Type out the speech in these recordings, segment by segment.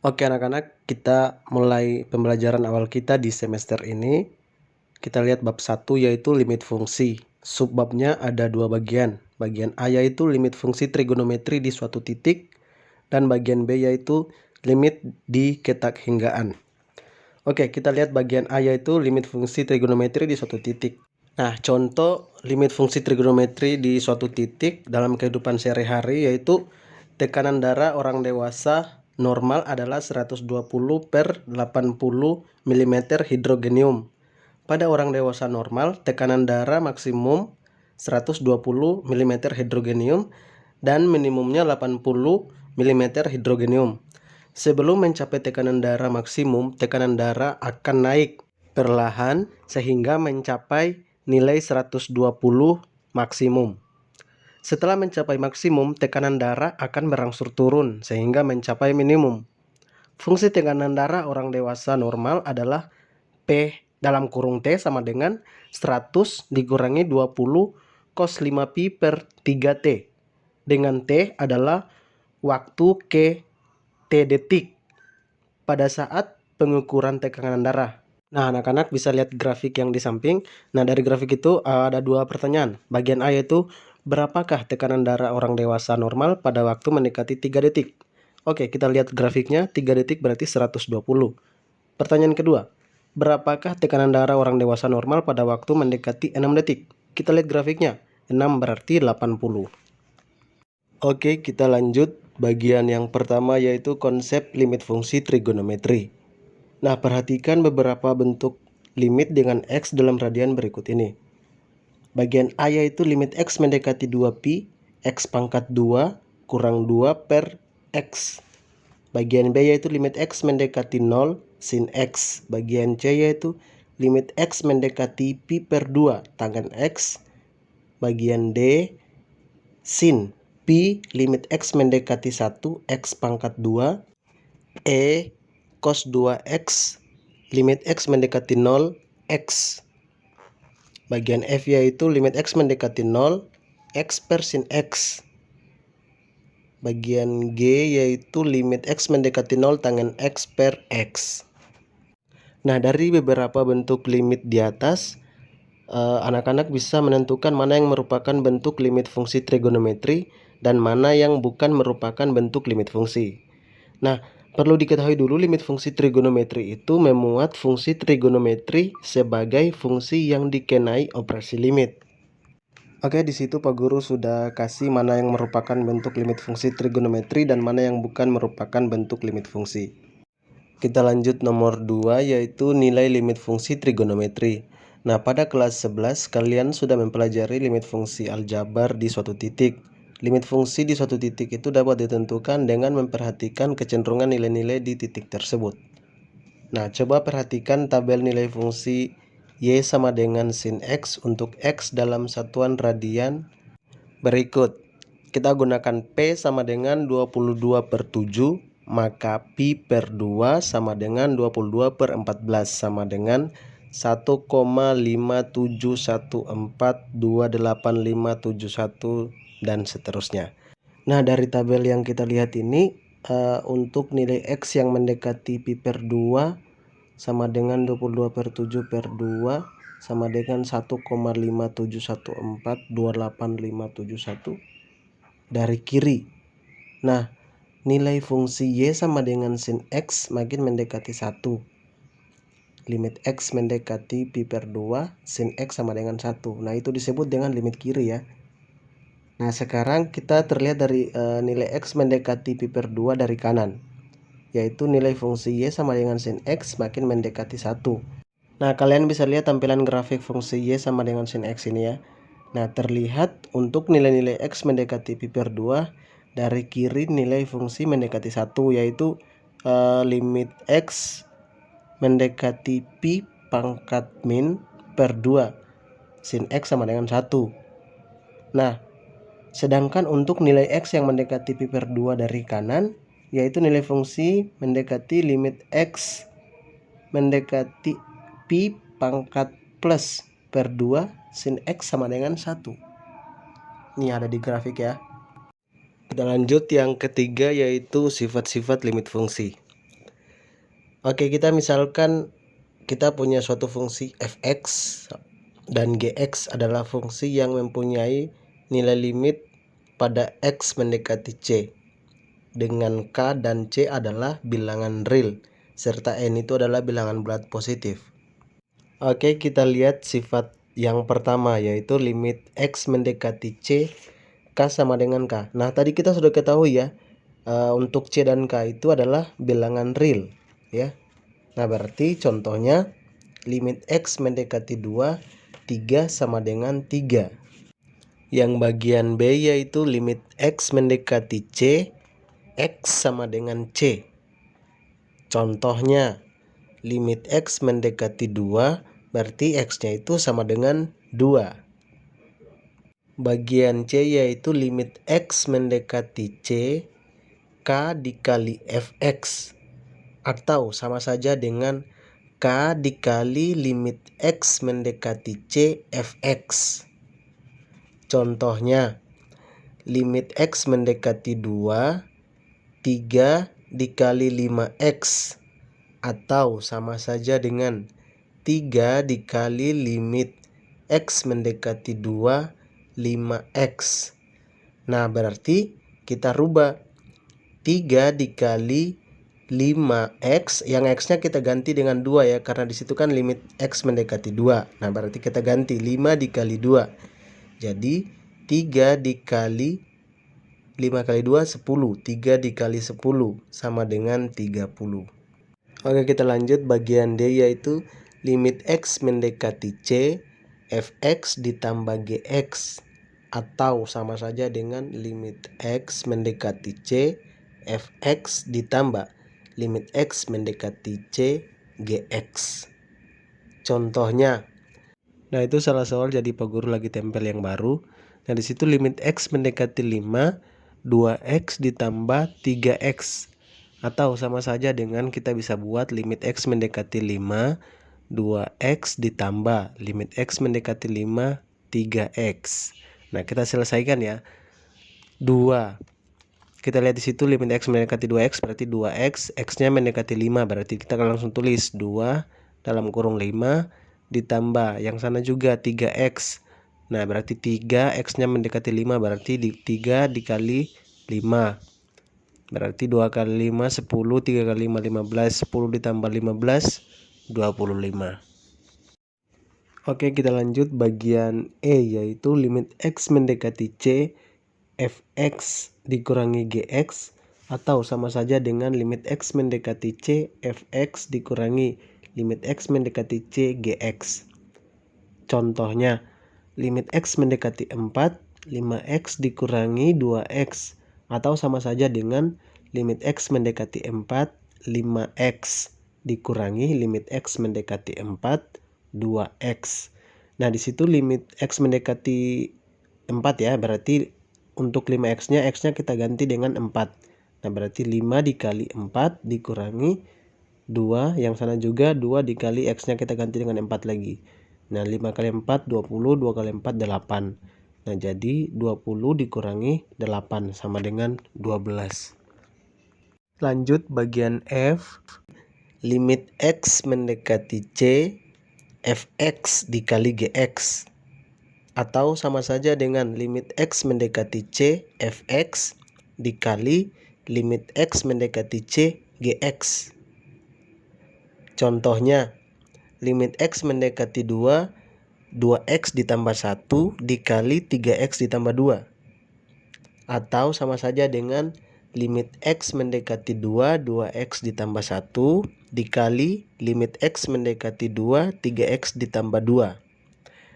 Oke anak-anak, kita mulai pembelajaran awal kita di semester ini. Kita lihat bab 1 yaitu limit fungsi. Subbabnya ada dua bagian. Bagian A yaitu limit fungsi trigonometri di suatu titik, dan bagian B yaitu limit di ketak hinggaan. Oke, kita lihat bagian A yaitu limit fungsi trigonometri di suatu titik. Nah, contoh limit fungsi trigonometri di suatu titik dalam kehidupan sehari-hari yaitu tekanan darah orang dewasa normal adalah 120/80 mm hidrogenium. Pada orang dewasa normal, tekanan darah maksimum 120 mm hidrogenium dan minimumnya 80 mm hidrogenium. Sebelum mencapai tekanan darah maksimum, tekanan darah akan naik perlahan sehingga mencapai nilai 120 maksimum. Setelah mencapai maksimum, tekanan darah akan berangsur turun sehingga mencapai minimum. Fungsi tekanan darah orang dewasa normal adalah P dalam kurung T sama dengan 100 dikurangi 20 cos 5pi per 3T. Dengan T adalah waktu ke T detik pada saat pengukuran tekanan darah. Nah, anak-anak bisa lihat grafik yang di samping. Nah, dari grafik itu ada dua pertanyaan. Bagian A yaitu berapakah tekanan darah orang dewasa normal pada waktu mendekati 3 detik? Oke, kita lihat grafiknya. 3 detik berarti 120. Pertanyaan kedua, berapakah tekanan darah orang dewasa normal pada waktu mendekati 6 detik? Kita lihat grafiknya. 6 berarti 80. Oke, kita lanjut bagian yang pertama yaitu konsep limit fungsi trigonometri. Nah, perhatikan beberapa bentuk limit dengan X dalam radian berikut ini. Bagian A yaitu limit X mendekati 2pi, X pangkat 2 kurang 2 per X. Bagian B yaitu limit X mendekati 0 sin X. Bagian C yaitu limit X mendekati pi per 2 tangen X. Bagian D sin pi limit X mendekati 1 X pangkat 2. E cos 2X limit X mendekati 0 X. Bagian F yaitu limit X mendekati 0 X per sin X. Bagian G yaitu limit X mendekati 0 tangen X per X. Nah, dari beberapa bentuk limit di atas, anak-anak bisa menentukan mana yang merupakan bentuk limit fungsi trigonometri dan mana yang bukan merupakan bentuk limit fungsi. Nah, perlu diketahui dulu limit fungsi trigonometri itu memuat fungsi trigonometri sebagai fungsi yang dikenai operasi limit. Oke, di situ Pak Guru sudah kasih mana yang merupakan bentuk limit fungsi trigonometri dan mana yang bukan merupakan bentuk limit fungsi. Kita lanjut nomor 2 yaitu nilai limit fungsi trigonometri. Nah, pada kelas 11 kalian sudah mempelajari limit fungsi aljabar di suatu titik. Limit fungsi di suatu titik itu dapat ditentukan dengan memperhatikan kecenderungan nilai-nilai di titik tersebut. Nah, coba perhatikan tabel nilai fungsi Y sama dengan sin X untuk X dalam satuan radian berikut. Kita gunakan P sama dengan 22/7, maka pi per 2 sama dengan 22/14 sama dengan 1,571428571 dan seterusnya. Nah, dari tabel yang kita lihat ini untuk nilai X yang mendekati pi per 2 sama dengan 22/7 per 2 sama dengan 1,571428571 dari kiri. Nah, nilai fungsi Y sama dengan sin X makin mendekati 1. Limit X mendekati pi per 2, sin X sama dengan 1. Nah, itu disebut dengan limit kiri ya. Nah, sekarang kita terlihat dari nilai X mendekati pi per 2 dari kanan, yaitu nilai fungsi Y sama dengan sin X makin mendekati 1. Nah, kalian bisa lihat tampilan grafik fungsi Y sama dengan sin X ini ya. Nah, terlihat untuk nilai-nilai X mendekati pi per 2 dari kiri nilai fungsi mendekati 1, yaitu limit X mendekati pi pangkat min per 2 sin X sama dengan 1. Nah, sedangkan untuk nilai X yang mendekati pi per 2 dari kanan, yaitu nilai fungsi mendekati limit X mendekati pi pangkat plus per 2 sin X sama dengan 1. Ini ada di grafik ya. Kita lanjut yang ketiga yaitu sifat-sifat limit fungsi. Oke, kita misalkan kita punya suatu fungsi fx dan gx adalah fungsi yang mempunyai nilai limit pada x mendekati c, dengan k dan c adalah bilangan real serta n itu adalah bilangan bulat positif. Oke, kita lihat sifat yang pertama yaitu limit x mendekati c, k sama dengan k. Nah, tadi kita sudah ketahui ya, untuk c dan k itu adalah bilangan real ya. Nah, berarti contohnya limit x mendekati 2, 3 sama dengan 3. Yang bagian B yaitu limit x mendekati c, x sama dengan c. Contohnya limit x mendekati 2, berarti x-nya itu sama dengan 2. Bagian C yaitu limit x mendekati c, k dikali fx, atau sama saja dengan k dikali limit x mendekati c fx. Contohnya limit x mendekati 2, 3 dikali 5x, atau sama saja dengan 3 dikali limit x mendekati 2, 5x. Nah, berarti kita rubah 3 dikali 5x, yang x-nya kita ganti dengan 2 ya, karena disitu kan limit x mendekati 2. Nah, berarti kita ganti 5 dikali 2. Jadi 3 dikali 5 kali 2 10, 3 dikali 10 sama dengan 30. Oke, kita lanjut bagian D yaitu limit x mendekati c, fx ditambah gx, atau sama saja dengan limit x mendekati c, fx ditambah limit x mendekati c, gx. Contohnya, nah itu salah soal jadi Pak Guru lagi tempel yang baru. Nah, di situ limit x mendekati 5, 2x ditambah 3x. Atau sama saja dengan kita bisa buat limit x mendekati 5, 2x ditambah limit x mendekati 5, 3x. Nah, kita selesaikan ya. 2. Kita lihat di situ limit x mendekati 2x berarti 2x, x-nya mendekati 5 berarti kita akan langsung tulis 2 dalam kurung 5 ditambah yang sana juga 3x. Nah, berarti 3 x-nya mendekati 5 berarti 3 dikali 5. Berarti 2 kali 5 10, 3 kali 5 15, 10 ditambah 15 25. Oke, kita lanjut bagian E yaitu limit x mendekati c, fx dikurangi gx, atau sama saja dengan limit x mendekati c, fx dikurangi limit x mendekati c, gx. Contohnya limit x mendekati 4, 5x dikurangi 2x, atau sama saja dengan limit x mendekati 4, 5x dikurangi limit x mendekati 4, 2x. Nah, di situ limit x mendekati 4 ya, berarti untuk 5x-nya, x-nya kita ganti dengan 4. Nah, berarti 5 dikali 4 dikurangi 2, yang sana juga 2 dikali x-nya kita ganti dengan 4 lagi. Nah, 5 kali 4 20, 2 kali 4 8. Nah, jadi 20 dikurangi 8 sama dengan 12. Lanjut bagian F, limit x mendekati c, fx dikali gx, atau sama saja dengan limit x mendekati c, fx dikali limit x mendekati c, gx. Contohnya limit x mendekati 2, 2x ditambah 1 dikali 3x ditambah 2. Atau sama saja dengan limit x mendekati 2, 2x ditambah 1 dikali limit x mendekati 2, 3x ditambah 2.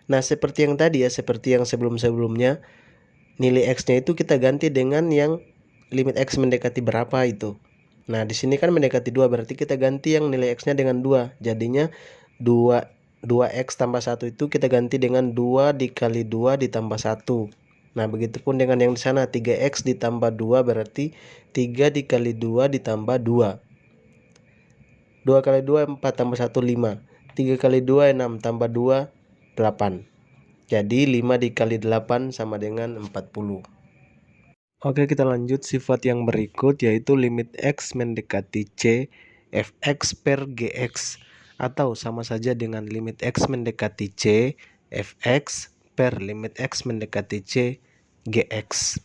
Nah, seperti yang tadi ya, seperti yang sebelum-sebelumnya, nilai x-nya itu kita ganti dengan yang limit x mendekati berapa itu. Nah, di sini kan mendekati 2, berarti kita ganti yang nilai x-nya dengan 2. Jadinya 2x tambah 1 itu kita ganti dengan 2 dikali 2 ditambah 1. Nah, begitupun dengan yang di sana 3x ditambah 2 berarti 3 dikali 2 ditambah 2. 2 kali 2 4 tambah 1 5. 3 kali 2 6 tambah 2 8. Jadi 5 dikali 8 sama dengan 40. Oke, kita lanjut sifat yang berikut yaitu limit x mendekati c, fx per gx, atau sama saja dengan limit x mendekati c fx per limit x mendekati c gx.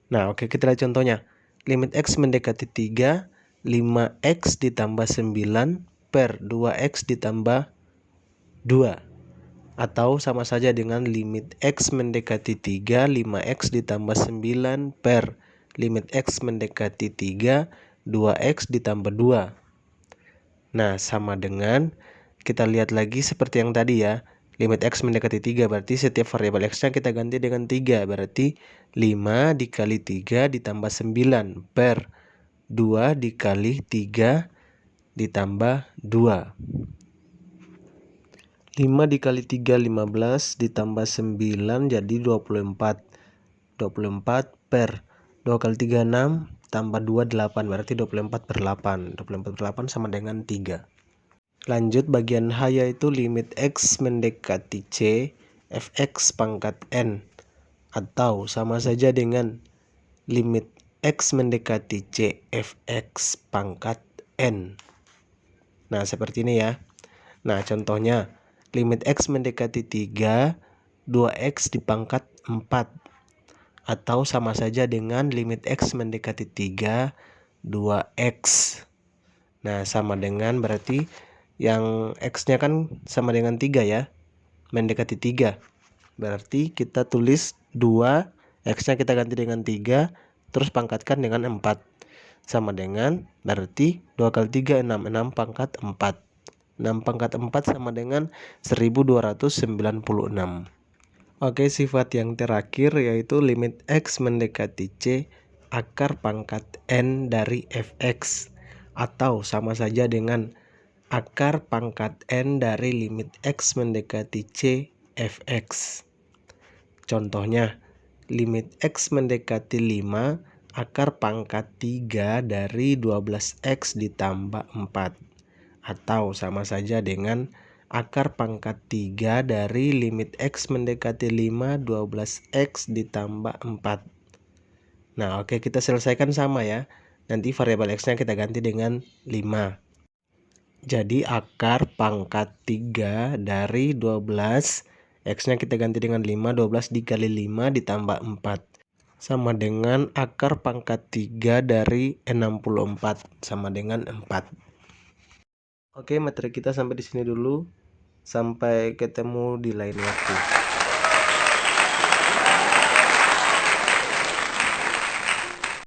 Nah, oke, kita lihat contohnya. Limit x mendekati 3, 5x ditambah 9 per 2x ditambah 2. Atau sama saja dengan limit x mendekati 3, 5x ditambah 9 per limit x mendekati 3, 2x ditambah 2. Nah, sama dengan, kita lihat lagi seperti yang tadi ya. Limit x mendekati 3, berarti setiap variabel x-nya kita ganti dengan 3. Berarti 5 dikali 3 ditambah 9 per 2 dikali 3 ditambah 2. 5 dikali 3 15 ditambah 9 jadi 24. 24 per 2 kali 3 6 tambah 2 8, berarti 24 per 8. 24 per 8 sama dengan 3. Lanjut bagian H, yaitu limit x mendekati c fx pangkat n, atau sama saja dengan limit x mendekati c fx pangkat n. Nah, seperti ini ya. Nah, contohnya limit x mendekati 3, 2x dipangkat 4, atau sama saja dengan limit x mendekati 3, 2x. Nah, sama dengan, berarti yang x-nya kan sama dengan 3 ya, mendekati 3. Berarti kita tulis 2, x-nya kita ganti dengan 3, terus pangkatkan dengan 4. Sama dengan, berarti 2 kali 3 6, 6 pangkat 4. 6 pangkat 4 sama dengan 1296. Oke, sifat yang terakhir yaitu limit x mendekati c akar pangkat n dari fx, atau sama saja dengan akar pangkat n dari limit x mendekati c fx. Contohnya, limit x mendekati 5 akar pangkat 3 dari 12x ditambah 4. Atau sama saja dengan akar pangkat 3 dari limit x mendekati 5, 12x ditambah 4. Nah, oke, kita selesaikan sama ya. Nanti variabel x-nya kita ganti dengan 5. Jadi akar pangkat 3 dari 12, x-nya kita ganti dengan 5, 12 dikali 5 ditambah 4. Sama dengan akar pangkat 3 dari 64, sama dengan 4. Oke, materi kita sampai di sini dulu. Sampai ketemu di lain waktu.